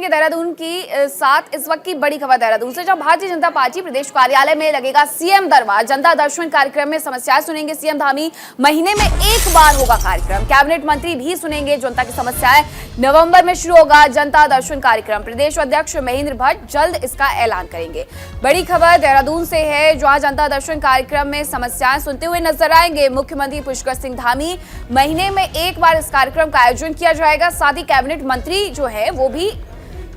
जुड़ेंगे देहरादून की साथ। इस वक्त की बड़ी खबर देहरादून से, जब भारतीय जनता पार्टी प्रदेश कार्यालय में लगेगा सीएम दरबार। जनता दर्शन कार्यक्रम में समस्याएं सुनेंगे सीएम धामी। महीने में एक बार होगा कार्यक्रम, कैबिनेट मंत्री भी सुनेंगे जनता की समस्याएं। नवंबर में शुरू होगा जनता दर्शन कार्यक्रम। प्रदेश अध्यक्ष महेंद्र भट्ट जल्द इसका ऐलान करेंगे। बड़ी खबर देहरादून से है, जहां जनता दर्शन कार्यक्रम में समस्याएं सुनते हुए नजर आएंगे मुख्यमंत्री पुष्कर सिंह धामी। महीने में एक बार इस कार्यक्रम का आयोजन किया जाएगा। साथ ही कैबिनेट मंत्री जो है वो भी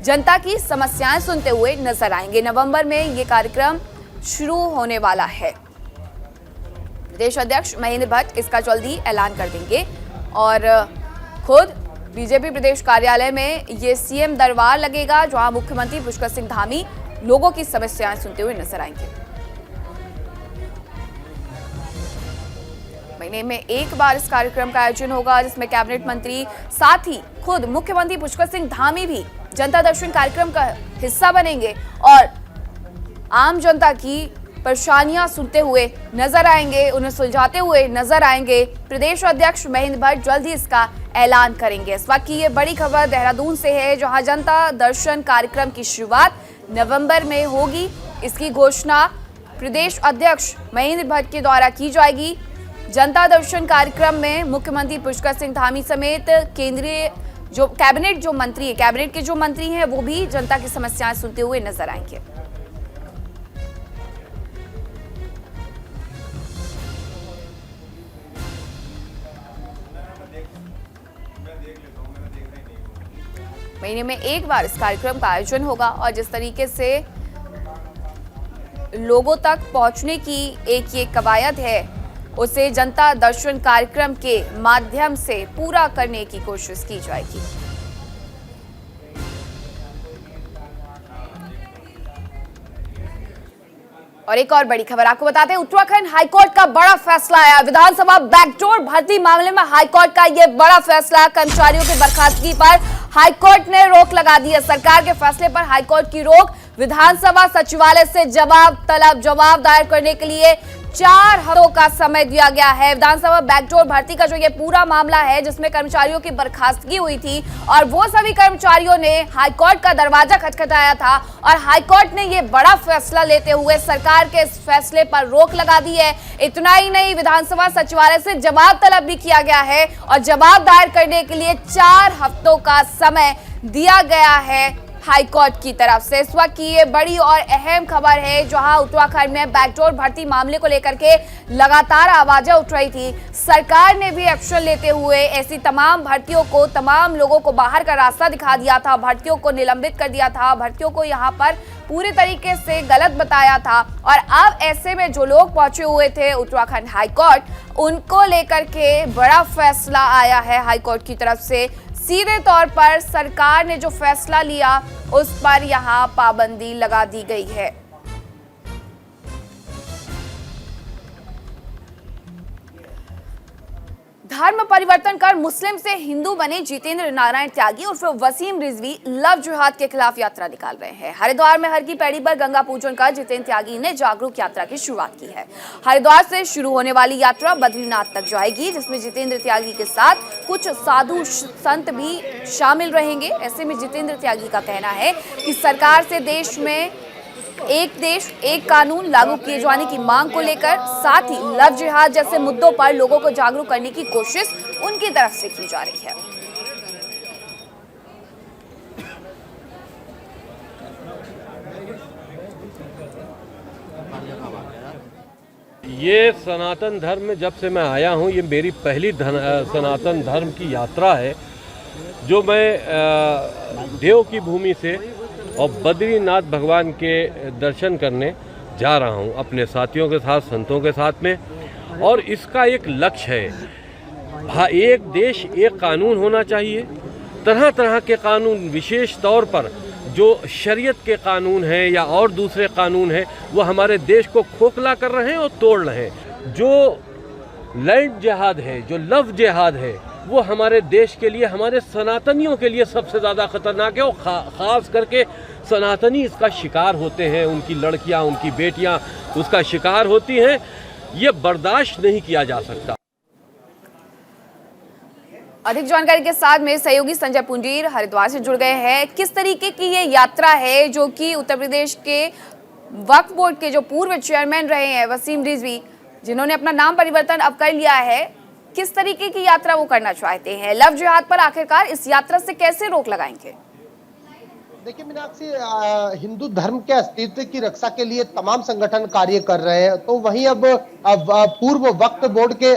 जनता की समस्याएं सुनते हुए नजर आएंगे। नवंबर में ये कार्यक्रम शुरू होने वाला है। प्रदेश अध्यक्ष महेंद्र भट्ट इसका जल्दी ऐलान कर देंगे और खुद बीजेपी प्रदेश कार्यालय में ये सीएम दरबार लगेगा, जहां मुख्यमंत्री पुष्कर सिंह धामी लोगों की समस्याएं सुनते हुए नजर आएंगे। महीने में एक बार इस कार्यक्रम का आयोजन होगा, जिसमें कैबिनेट मंत्री साथ ही खुद मुख्यमंत्री पुष्कर सिंह धामी भी जनता दर्शन कार्यक्रम का हिस्सा बनेंगे और आम जनता की परेशानियां सुनते हुए नजर आएंगे, उन्हें सुलझाते हुए नजर आएंगे। प्रदेश अध्यक्ष महेंद्र भट्ट जल्द ही इसका ऐलान करेंगे। इस वक्त की ये बड़ी खबर देहरादून से है, जहां जनता दर्शन कार्यक्रम की शुरुआत नवंबर में होगी। इसकी घोषणा प्रदेश अध्यक्ष महेंद्र भट्ट के द्वारा की जाएगी। जनता दर्शन कार्यक्रम में मुख्यमंत्री पुष्कर सिंह धामी समेत केंद्रीय जो कैबिनेट के जो मंत्री हैं वो भी जनता की समस्याएं सुनते हुए नजर आएंगे। महीने में एक बार इस कार्यक्रम का आयोजन होगा और जिस तरीके से लोगों तक पहुंचने की एक ये कवायद है, उसे जनता दर्शन कार्यक्रम के माध्यम से पूरा करने की कोशिश की जाएगी। और एक और बड़ी खबर आपको बताते हैं, उत्तराखंड हाईकोर्ट का बड़ा फैसला आया। विधानसभा बैकडोर भर्ती मामले में हाईकोर्ट का यह बड़ा फैसला। कर्मचारियों की बर्खास्तगी पर हाईकोर्ट ने रोक लगा दी है। सरकार के फैसले पर हाईकोर्ट की रोक। विधानसभा सचिवालय से जवाब दायर करने के लिए 4 हफ्तों का समय दिया गया है। विधानसभा बैकडोर भर्ती का जो ये पूरा मामला है, जिसमें कर्मचारियों की बर्खास्तगी हुई थी और वो सभी कर्मचारियों ने हाईकोर्ट का दरवाजा खटखटाया था और हाईकोर्ट ने ये बड़ा फैसला लेते हुए सरकार के इस फैसले पर रोक लगा दी है। इतना ही नहीं, विधानसभा सचिवालय से जवाब तलब भी किया गया है और जवाब दायर करने के लिए 4 हफ्तों का समय दिया गया है हाईकोर्ट की तरफ से। इस वक्त की ये बड़ी और अहम खबर है, जहां उत्तराखंड में बैकडोर भर्ती मामले को लेकर के लगातार आवाजें उठ रही थी। सरकार ने भी एक्शन लेते हुए ऐसी तमाम भर्तियों को, तमाम लोगों को बाहर का रास्ता दिखा दिया था, भर्तियों को निलंबित कर दिया था, भर्तियों को यहाँ पर पूरे तरीके से गलत बताया था। और अब ऐसे में जो लोग पहुंचे हुए थे उत्तराखंड हाईकोर्ट, उनको लेकर के बड़ा फैसला आया है हाईकोर्ट की तरफ से। सीधे तौर पर सरकार ने जो फैसला लिया उस पर यहां पाबंदी लगा दी गई है। धर्म परिवर्तन कर मुस्लिम से हिंदू बने जितेंद्र नारायण त्यागी उर्फ वसीम रिजवी लव जिहाद के खिलाफ यात्रा निकाल रहे हैं। हरिद्वार में हर की पैड़ी पर गंगा पूजन कर जितेंद्र त्यागी ने जागरूक यात्रा की शुरुआत की है। हरिद्वार से शुरू होने वाली यात्रा बद्रीनाथ तक जाएगी, जिसमें जितेंद्र त्यागी के साथ कुछ साधु संत भी शामिल रहेंगे। ऐसे में जितेंद्र त्यागी का कहना है कि सरकार से देश में एक देश एक कानून लागू किए जाने की मांग को लेकर, साथ ही लव जिहाद जैसे मुद्दों पर लोगों को जागरूक करने की कोशिश उनकी तरफ से की जा रही है। ये सनातन धर्म में जब से मैं आया हूँ, ये मेरी पहली सनातन धर्म की यात्रा है, जो मैं देव की भूमि से और बद्रीनाथ भगवान के दर्शन करने जा रहा हूं अपने साथियों के साथ, संतों के साथ में। और इसका एक लक्ष्य है, एक देश एक कानून होना चाहिए। तरह तरह के कानून, विशेष तौर पर जो शरीयत के कानून हैं या और दूसरे कानून हैं, वो हमारे देश को खोखला कर रहे हैं और तोड़ रहे हैं। जो लैंड जिहाद है, जो लव जिहाद है, वो हमारे देश के लिए, हमारे सनातनियों के लिए सबसे ज़्यादा खतरनाक है। और ख़ास करके सनातनी इसका शिकार होते हैं, उनकी लड़कियां, उनकी बेटियां उसका शिकार होती हैं। ये बर्दाश्त नहीं किया जा सकता। अधिक जानकारी के साथ मेरे सहयोगी संजय पुंजीर हरिद्वार से जुड़ गए हैं। किस तरीके की ये यात्रा है जो कि उत्तर प्रदेश के वक्फ बोर्ड के जो पूर्व चेयरमैन रहे हैं वसीम रिजवी, जिन्होंने अपना नाम परिवर्तन अब कर लिया है, किस तरीके की यात्रा वो करना चाहते हैं? लव जिहाद पर आखिरकार इस यात्रा से कैसे रोक लगाएंगे? देखिए मीनाक्षी, हिंदू धर्म के अस्तित्व की रक्षा के लिए तमाम संगठन कार्य कर रहे हैं, तो वहीं अब पूर्व वक्फ बोर्ड के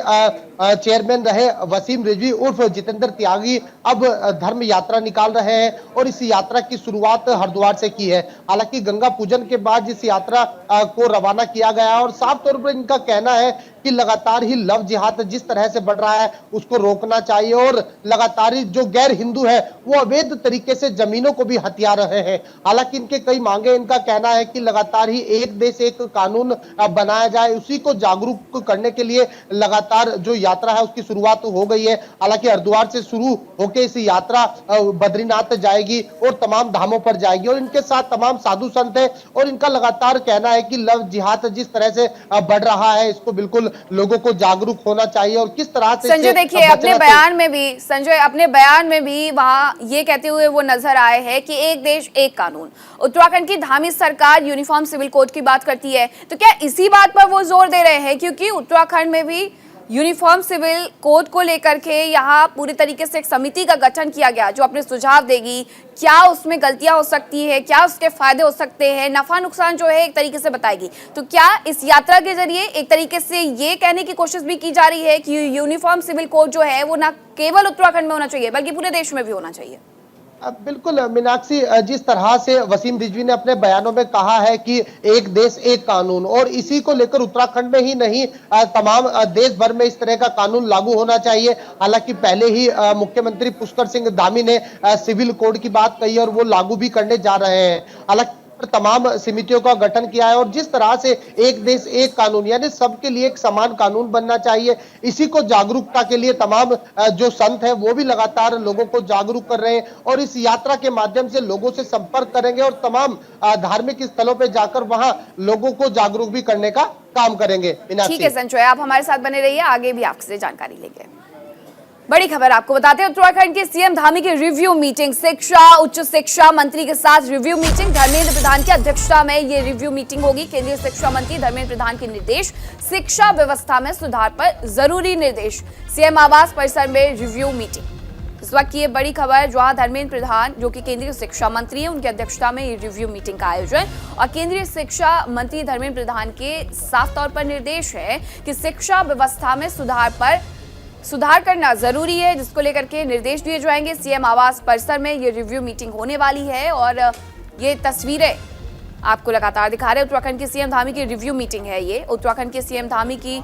चेयरमैन रहे वसीम रिजवी उर्फ जितेंद्र त्यागी अब धर्म यात्रा निकाल रहे हैं और इस यात्रा की शुरुआत हरिद्वार से की है। हालांकि गंगा पूजन के बाद इस यात्रा को रवाना किया गया है और साफ तौर पर इनका कहना है कि लगातार ही लव जिहाद जिस तरह से बढ़ रहा है उसको रोकना चाहिए और लगातार ही जो गैर हिंदू है वो अवैध तरीके से जमीनों को भी हथिया रहे हैं। हालांकि इनके कई मांगे, इनका कहना है कि लगातार ही एक देश एक कानून बनाया जाए, उसी को जागरूक करने के लिए लगातार जो यात्रा है उसकी शुरुआत हो गई है। हालांकि हरिद्वार से शुरू होकर इस यात्रा बद्रीनाथ जाएगी और तमाम धामों पर जाएगी और इनके साथ तमाम साधु संत है और इनका लगातार कहना है कि लव जिहाद जिस तरह से बढ़ रहा है इसको बिल्कुल लोगों को जागरूक होना चाहिए और किस तरह से संजय देखिए अपने बयान में भी वहां ये कहते हुए वो नजर आए हैं कि एक देश एक कानून। उत्तराखंड की धामी सरकार यूनिफॉर्म सिविल कोड की बात करती है, तो क्या इसी बात पर वो जोर दे रहे हैं? क्योंकि उत्तराखंड में भी यूनिफॉर्म सिविल कोड को लेकर के यहाँ पूरी तरीके से एक समिति का गठन किया गया जो अपने सुझाव देगी। क्या उसमें गलतियां हो सकती है, क्या उसके फायदे हो सकते हैं, नफा नुकसान जो है एक तरीके से बताएगी। तो क्या इस यात्रा के जरिए एक तरीके से ये कहने की कोशिश भी की जा रही है कि यूनिफॉर्म सिविल कोड जो है वो ना केवल उत्तराखंड में होना चाहिए बल्कि पूरे देश में भी होना चाहिए? बिल्कुल मीनाक्षी, जिस तरह से वसीम रिजवी ने अपने बयानों में कहा है कि एक देश एक कानून और इसी को लेकर उत्तराखंड में ही नहीं तमाम देश भर में इस तरह का कानून लागू होना चाहिए। हालांकि पहले ही मुख्यमंत्री पुष्कर सिंह धामी ने सिविल कोड की बात कही और वो लागू भी करने जा रहे हैं। हालांकि तमाम समितियों का गठन किया है और जिस तरह से एक देश एक कानून यानी सबके लिए एक समान कानून बनना चाहिए, इसी को जागरूकता के लिए तमाम जो संत हैं वो भी लगातार लोगों को जागरूक कर रहे हैं और इस यात्रा के माध्यम से लोगों से संपर्क करेंगे और तमाम धार्मिक स्थलों पर जाकर वहां लोगों को जागरूक भी करने का काम करेंगे। ठीक है संजय, आप हमारे साथ बने रहिए, आगे भी आपसे जानकारी लेंगे। बड़ी खबर आपको बताते हैं, उत्तराखंड के सीएम धामी की रिव्यू मीटिंग, उच्च शिक्षा मंत्री के साथ रिव्यू मीटिंग। धर्मेंद्र प्रधान की अध्यक्षता में ये रिव्यू मीटिंग होगी। केंद्रीय शिक्षा मंत्री धर्मेंद्र प्रधान के निर्देश, शिक्षा व्यवस्था में सुधार पर जरूरी निर्देश। सीएम आवास परिसर में रिव्यू मीटिंग। इस वक्त की ये बड़ी खबर, जहां धर्मेंद्र प्रधान जो कि केंद्रीय शिक्षा मंत्री है उनकी अध्यक्षता में ये रिव्यू मीटिंग का आयोजन और केंद्रीय शिक्षा मंत्री धर्मेंद्र प्रधान के साफ तौर पर निर्देश है कि शिक्षा व्यवस्था में सुधार करना जरूरी है, जिसको लेकर के निर्देश दिए जाएंगे। सीएम आवास परिसर में ये रिव्यू मीटिंग होने वाली है और ये तस्वीरें आपको लगातार दिखा रहे हैं। उत्तराखंड के सीएम धामी की रिव्यू मीटिंग है ये। उत्तराखंड के सीएम धामी की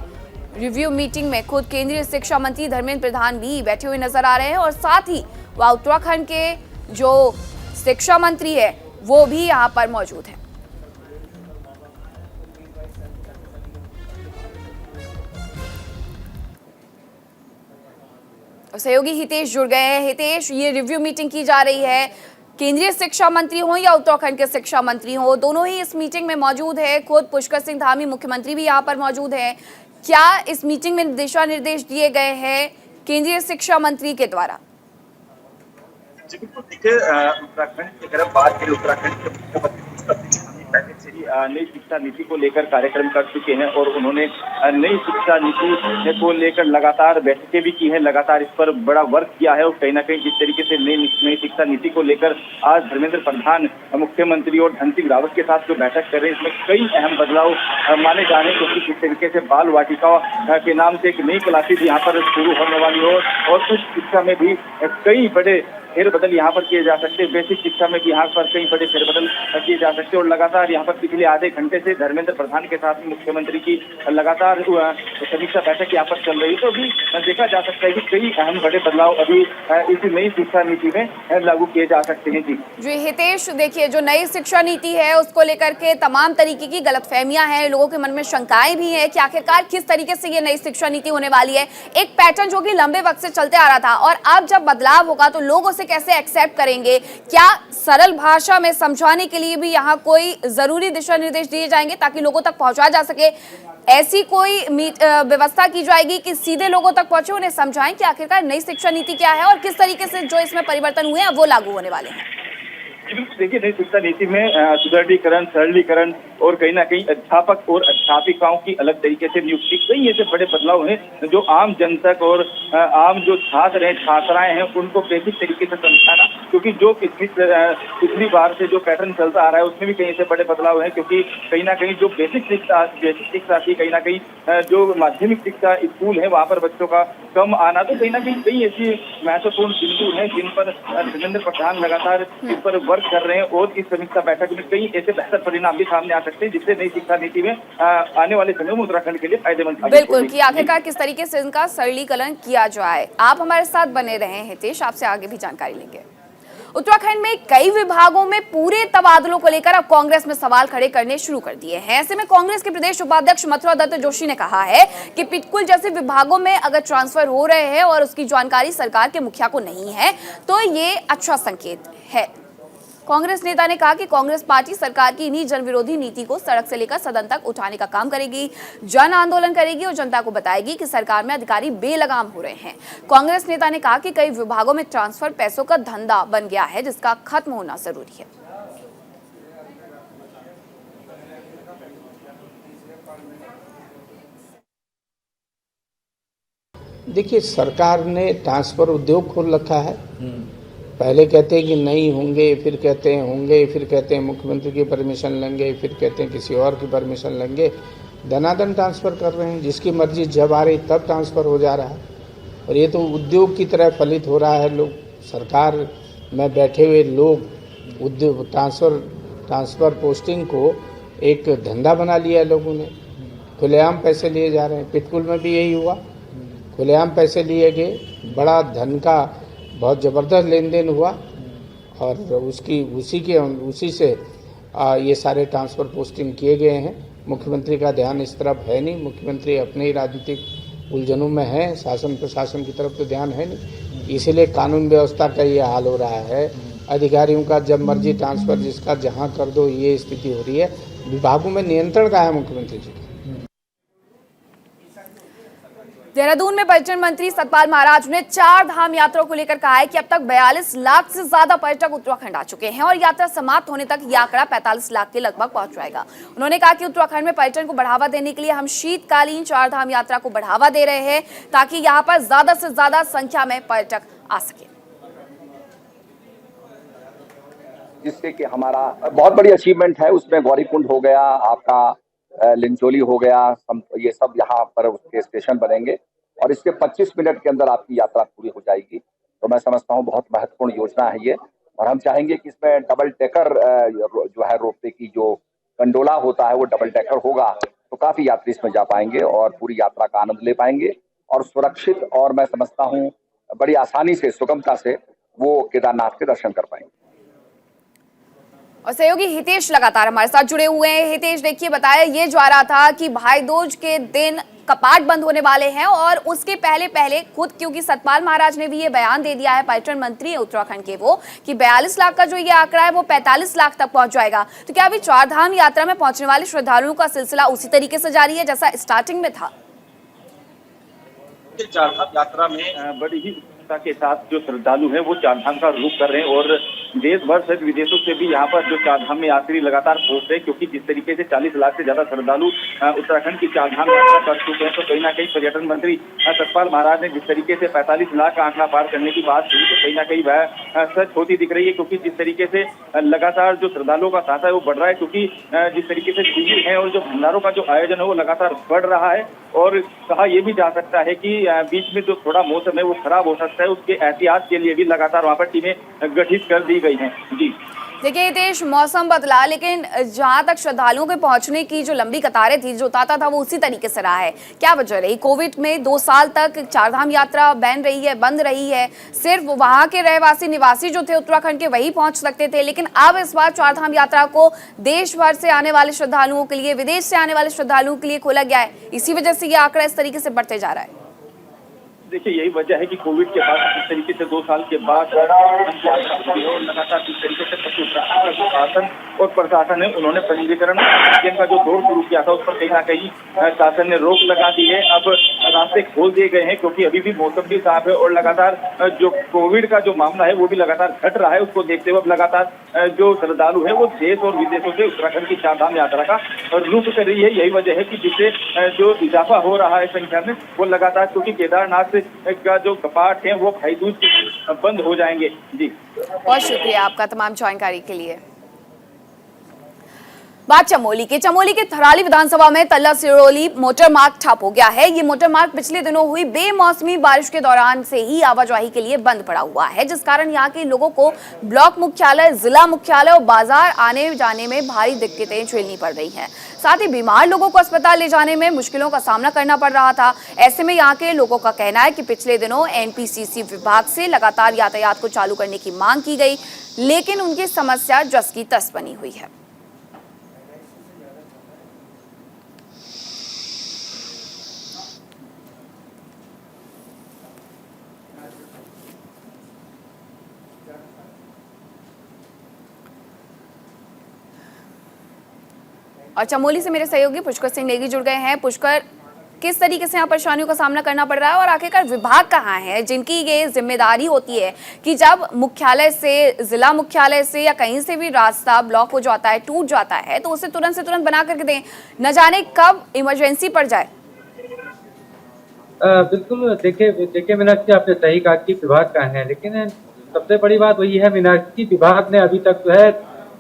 रिव्यू मीटिंग में खुद केंद्रीय शिक्षा मंत्री धर्मेंद्र प्रधान भी बैठे हुए नजर आ रहे हैं और साथ ही वह उत्तराखंड के जो शिक्षा मंत्री है वो भी यहाँ पर मौजूद है। सहयोगी हितेश जुड़ गए हैं। हितेश, ये रिव्यू मीटिंग की जा रही है, केंद्रीय शिक्षा मंत्री हो या उत्तराखंड के शिक्षा मंत्री हो, दोनों ही इस मीटिंग में मौजूद है। खुद पुष्कर सिंह धामी मुख्यमंत्री भी यहाँ पर मौजूद हैं। क्या इस मीटिंग में दिशा निर्देश दिए गए हैं केंद्रीय शिक्षा मंत्री के द्वारा? जी बिल्कुल, देखिए उत्तराखंड की अगर बात करें, उत्तराखंड के मुख्यमंत्री पहले से ही नई शिक्षा नीति को लेकर कार्यक्रम कर चुके हैं और उन्होंने नई शिक्षा नीति को लेकर लगातार बैठकें भी की हैं, लगातार इस पर बड़ा वर्क किया है और कहीं ना कहीं जिस तरीके से नई शिक्षा नीति को लेकर आज धर्मेंद्र प्रधान मुख्यमंत्री और धन सिंह रावत के साथ जो बैठक कर रहे हैं, इसमें कई अहम बदलाव माने जा रहे हैं, क्योंकि जिस तरीके से बाल वाटिका के नाम से एक नई क्लासेज यहाँ पर शुरू होने वाली हो और उस शिक्षा में भी कई बड़े फेरबदल यहाँ पर किए जा सकते हैं। बेसिक शिक्षा में भी यहाँ पर कई बड़े फेरबदल किए जा सकते हैं और लगातार यहाँ पर पिछले आधे घंटे से धर्मेंद्र प्रधान के साथ मुख्यमंत्री की लगातार समीक्षा बैठक यहाँ पर चल रही है, तो अभी देखा जा सकता है कि कई अहम बड़े बदलाव अभी इस नई शिक्षा नीति में लागू किए जा सकते हैं। जी हितेश, देखिए जो नई शिक्षा नीति है उसको लेकर के तमाम तरीके की गलतफहमियां हैं, लोगों के मन में शंकाएं भी हैं कि आखिरकार किस तरीके से ये नई शिक्षा नीति होने वाली है। एक पैटर्न जो कि लंबे वक्त से चलते आ रहा था और अब जब बदलाव होगा तो लोग उसे कैसे एक्सेप्ट करेंगे? क्या सरल भाषा में समझाने के लिए भी यहाँ कोई जरूरी दिशा दिशा निर्देश दिए जाएंगे ताकि लोगों तक पहुंचाया जा सके? ऐसी कोई व्यवस्था की जाएगी कि सीधे लोगों तक पहुंचे, उन्हें समझाएं कि आखिरकार नई शिक्षा नीति क्या है और किस तरीके से जो इसमें परिवर्तन हुए हैं वो लागू होने वाले हैं? देखिए, नई शिक्षा नीति में सुदृढ़ीकरण, सरलीकरण और कहीं ना कहीं अध्यापक और अध्यापिकाओं की अलग तरीके से नियुक्ति, कई ऐसे बड़े बदलाव हैं जो आम जनता और आम जो छात्र हैं, छात्राएं हैं, उनको बेसिक तरीके से समझाना, क्योंकि जो पिछली बार से जो पैटर्न चलता आ रहा है उसमें भी कई ऐसे बड़े बदलाव हैं, क्योंकि कहीं ना कहीं जो बेसिक शिक्षा थी, कहीं ना कहीं जो माध्यमिक शिक्षा स्कूल है वहाँ पर बच्चों का कम आना, तो कहीं ना कहीं ऐसी महत्वपूर्ण बिंदु हैं जिन पर धर्मेंद्र प्रधान लगातार इस पर वर्क कर रहे हैं और इस समीक्षा बैठक में कई ऐसे बेहतर परिणाम भी सामने आ सकते हैं जिससे नई शिक्षा नीति में आने वाले समय में उत्तराखंड के लिए फायदेमंद साबित होगी। बिल्कुल, कि आखिरकार किस तरीके से इनका सरलीकरण किया जाए। आप हमारे साथ बने रहे हैं हितेश, आपसे आगे भी जानकारी लेंगे। उत्तराखंड में कई विभागों में पूरे तबादलों को लेकर अब कांग्रेस में सवाल खड़े करने शुरू कर दिए हैं। ऐसे में कांग्रेस के प्रदेश उपाध्यक्ष मथुरा दत्त जोशी ने कहा है कि पिटकुल जैसे विभागों में अगर ट्रांसफर हो रहे हैं और उसकी जानकारी सरकार के मुखिया को नहीं है तो ये अच्छा संकेत है। कांग्रेस नेता ने कहा कि कांग्रेस पार्टी सरकार की इन्हीं जनविरोधी नीति को सड़क से लेकर सदन तक उठाने का काम करेगी, जन आंदोलन करेगी और जनता को बताएगी कि सरकार में अधिकारी बेलगाम हो रहे हैं। कांग्रेस नेता ने कहा कि कई विभागों में ट्रांसफर पैसों का धंधा बन गया है जिसका खत्म होना जरूरी है। देखिए, सरकार ने ट्रांसफर उद्योग खोल रखा है। पहले कहते हैं कि नहीं होंगे, फिर कहते हैं होंगे, फिर कहते हैं मुख्यमंत्री की परमिशन लेंगे, फिर कहते हैं किसी और की परमिशन लेंगे। धनाधन ट्रांसफ़र कर रहे हैं, जिसकी मर्जी जब आ रही तब ट्रांसफ़र हो जा रहा है और ये तो उद्योग की तरह फलित हो रहा है। लोग सरकार में बैठे हुए लोग उद्योग ट्रांसफ़र पोस्टिंग को एक धंधा बना लिया है लोगों ने। खुलेआम पैसे लिए जा रहे हैं। पिटकुल में भी यही हुआ, खुलेआम पैसे लिए गए, बड़ा धन का बहुत ज़बरदस्त लेन देन हुआ और उसी से ये सारे ट्रांसफ़र पोस्टिंग किए गए हैं। मुख्यमंत्री का ध्यान इस तरफ है नहीं, मुख्यमंत्री अपने ही राजनीतिक उलझनों में है, शासन प्रशासन की तरफ तो ध्यान है नहीं, इसीलिए कानून व्यवस्था का ये हाल हो रहा है। अधिकारियों का जब मर्जी ट्रांसफ़र जिसका जहाँ कर दो, ये स्थिति हो रही है। विभागों में नियंत्रण का है मुख्यमंत्री जी। देहरादून में पर्यटन मंत्री सतपाल महाराज ने 4 धाम यात्रा को लेकर कहा है कि अब तक 42 लाख से ज्यादा पर्यटक उत्तराखंड आ चुके हैं और यात्रा समाप्त होने तक यह आंकड़ा 45 लाख के लगभग पहुंच जाएगा। उन्होंने कहा कि उत्तराखंड में पर्यटन को बढ़ावा देने के लिए हम शीतकालीन 4 धाम यात्रा को बढ़ावा दे रहे हैं ताकि यहाँ पर ज्यादा से ज्यादा संख्या में पर्यटक आ सके, जिससे कि हमारा बहुत बड़ी अचीवमेंट है। उसमें गौरीकुंड हो गया, आपका लिंचोली हो गया, ये सब यहाँ पर उसके स्टेशन बनेंगे और इसके 25 मिनट के अंदर आपकी यात्रा पूरी हो जाएगी। तो मैं समझता हूँ बहुत महत्वपूर्ण योजना है ये और हम चाहेंगे कि इसमें डबल डेकर जो है रोपवे की जो कंडोला होता है वो डबल डेकर होगा, तो काफी यात्री इसमें जा पाएंगे और पूरी यात्रा का आनंद ले पाएंगे और सुरक्षित और मैं समझता हूँ बड़ी आसानी से, सुगमता से वो केदारनाथ के दर्शन कर पाएंगे। और सहयोगी हितेश लगातार हमारे साथ जुड़े हुए हैं। हितेश, देखिए, बताया ये जा रहा था कि भाई दूज के दिन कपाट बंद होने वाले हैं और उसके पहले खुद, क्योंकि सतपाल महाराज ने भी ये बयान दे दिया है, पर्यटन मंत्री है उत्तराखंड के वो, कि 42 लाख का जो ये आंकड़ा है वो 45 लाख तक पहुंच जाएगा। तो क्या अभी 4 धाम यात्रा में पहुंचने वाले श्रद्धालुओं का सिलसिला उसी तरीके से जारी है जैसा स्टार्टिंग में था? 4 धाम यात्रा में बड़ी ही उत्सुकता के साथ जो श्रद्धालु हैं वो 4 धाम का रुख कर रहे हैं और देश भर से, विदेशों से भी यहाँ पर जो 4 धाम में यात्री लगातार पहुंच रहे हैं, क्योंकि जिस तरीके से 40 लाख से ज्यादा श्रद्धालु उत्तराखंड की 4 धाम यात्रा कर चुके हैं, तो कहीं ना कहीं पर्यटन मंत्री सतपाल महाराज ने जिस तरीके से 45 लाख का आंकड़ा पार करने की बात की, तो कहीं ना कहीं वह सच होती दिख रही है, क्योंकि जिस तरीके से लगातार जो श्रद्धालुओं का तांता है वो बढ़ रहा है, क्योंकि जिस तरीके से शिविर है और जो भंडारों का जो आयोजन है वो लगातार बढ़ रहा है और कहा यह भी जा सकता है कि बीच में जो थोड़ा मौसम है वो खराब हो सकता है, उसके एहतियात के लिए भी लगातार वहां पर टीमें गठित कर दी गई हैं। जी देखिए हितेश, मौसम बदला लेकिन जहां तक श्रद्धालुओं के पहुंचने की जो लंबी कतारें थी, जो तांता था वो उसी तरीके से रहा है। क्या वजह रही? कोविड में 2 साल तक 4 धाम यात्रा बंद रही है। सिर्फ वहां के रहवासी निवासी जो थे उत्तराखंड के वही पहुंच सकते थे, लेकिन अब इस बार 4 धाम यात्रा को देश भर से आने वाले श्रद्धालुओं के लिए, विदेश से आने वाले श्रद्धालुओं के लिए खोला गया है। इसी वजह से ये आंकड़ा इस तरीके से बढ़ते जा रहा है। देखिए यही वजह है कि कोविड के बाद जिस तरीके से 2 साल के बाद लगातार जिस तरीके से शासन और प्रशासन है उन्होंने पंजीकरण का जो दौर शुरू किया था उस पर कहीं ना कहीं शासन ने रोक लगा दी है। अब रास्ते खोल दिए गए हैं क्योंकि अभी भी मौसम भी साफ है और लगातार जो कोविड का जो मामला है वो भी लगातार घट रहा है। उसको देखते हुए अब लगातार जो श्रद्धालु है वो देश और विदेशों से उत्तराखंड की चारधाम यात्रा का रुख कर रही है। यही वजह है कि जिससे जो इजाफा हो रहा है संख्या में वो लगातार, क्योंकि केदारनाथ का जो कपाट है वो भाई दूज बंद हो जाएंगे। जी बहुत शुक्रिया आपका तमाम जानकारी के लिए। बात चमोली के थराली विधानसभा में तल्ला सिरोली मोटर मार्ग ठप हो गया है। ये मोटर मार्ग पिछले दिनों हुई बेमौसमी बारिश के दौरान से ही आवाजाही के लिए बंद पड़ा हुआ है, जिस कारण यहाँ के लोगों को ब्लॉक मुख्यालय, जिला मुख्यालय और बाजार आने जाने में भारी दिक्कतें झेलनी पड़ रही हैं। साथ ही बीमार लोगों को अस्पताल ले जाने में मुश्किलों का सामना करना पड़ रहा था। ऐसे में यहाँ के लोगों का कहना है कि पिछले दिनों एनपीसीसी विभाग से लगातार यातायात को चालू करने की मांग की गई, लेकिन उनकी समस्या जस की तस बनी हुई है। और चमोली से मेरे सहयोगी पुष्कर सिंह नेगी जुड़ गए हैं। पुष्कर, किस तरीके से यहाँ परेशानियों का सामना करना पड़ रहा है और आखिरकार विभाग कहाँ है जिनकी ये जिम्मेदारी होती है कि जब मुख्यालय से, जिला मुख्यालय से या कहीं से भी रास्ता ब्लॉक हो जाता है, टूट जाता है, तो उसे तुरंत से तुरंत बना करके दें, न जाने कब इमरजेंसी पड़ जाए। बिल्कुल, देखिए मीनाक्षी, आपने सही कहा कि विभाग कहाँ है, लेकिन सबसे बड़ी बात वही है मीनाक्षी, विभाग ने अभी तक जो है,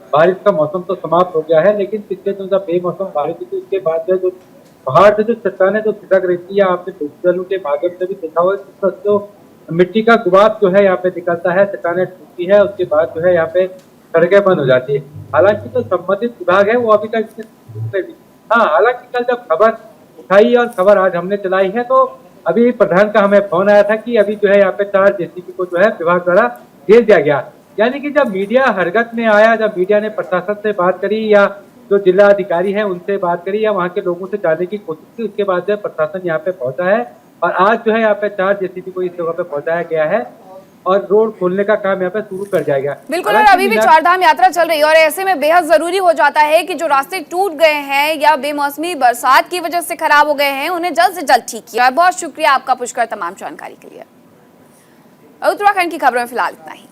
बारिश का मौसम तो समाप्त हो गया है, लेकिन पिछले दिन जब बेमौसम बारिश हुई उसके बाद जो पहाड़ से जो चट्टानें जो खिसक रही थी, या आपने डिजिटलों के माध्यम से भी देखा हुआ, जो मिट्टी का गुबार जो है यहाँ पे निकलता है, चट्टानें टूटती है, उसके बाद जो है यहाँ पे सड़कें बंद हो जाती है। हालांकि जो संबंधित विभाग है वो अभी तक हालांकि कल जब खबर उठाई और खबर आज हमने चलाई है, तो अभी प्रधान का हमें फोन आया था कि अभी जो है यहाँ पे 4 जेसीबी को जो है विभाग द्वारा भेज दिया गया। यानी कि जब मीडिया हरकत में आया, जब मीडिया ने प्रशासन से बात करी या जो जिला अधिकारी हैं उनसे बात करी या वहाँ के लोगों से जानने की कोशिश की, उसके बाद जो प्रशासन यहाँ पे पहुंचा है और आज जो है यहाँ पे 4 जेसीबी को इस जगह पे पहुंचाया गया है और रोड खोलने का काम यहाँ पे शुरू कर जाएगा। बिल्कुल, और अभी भी चारधाम यात्रा चल रही है और ऐसे में बेहद जरूरी हो जाता है कि जो रास्ते टूट गए हैं या बेमौसमी बरसात की वजह से खराब हो गए हैं उन्हें जल्द से जल्द ठीक किया। बहुत शुक्रिया आपका पुष्कर तमाम जानकारी के लिए। उत्तराखंड की खबरों में फिलहाल इतना ही।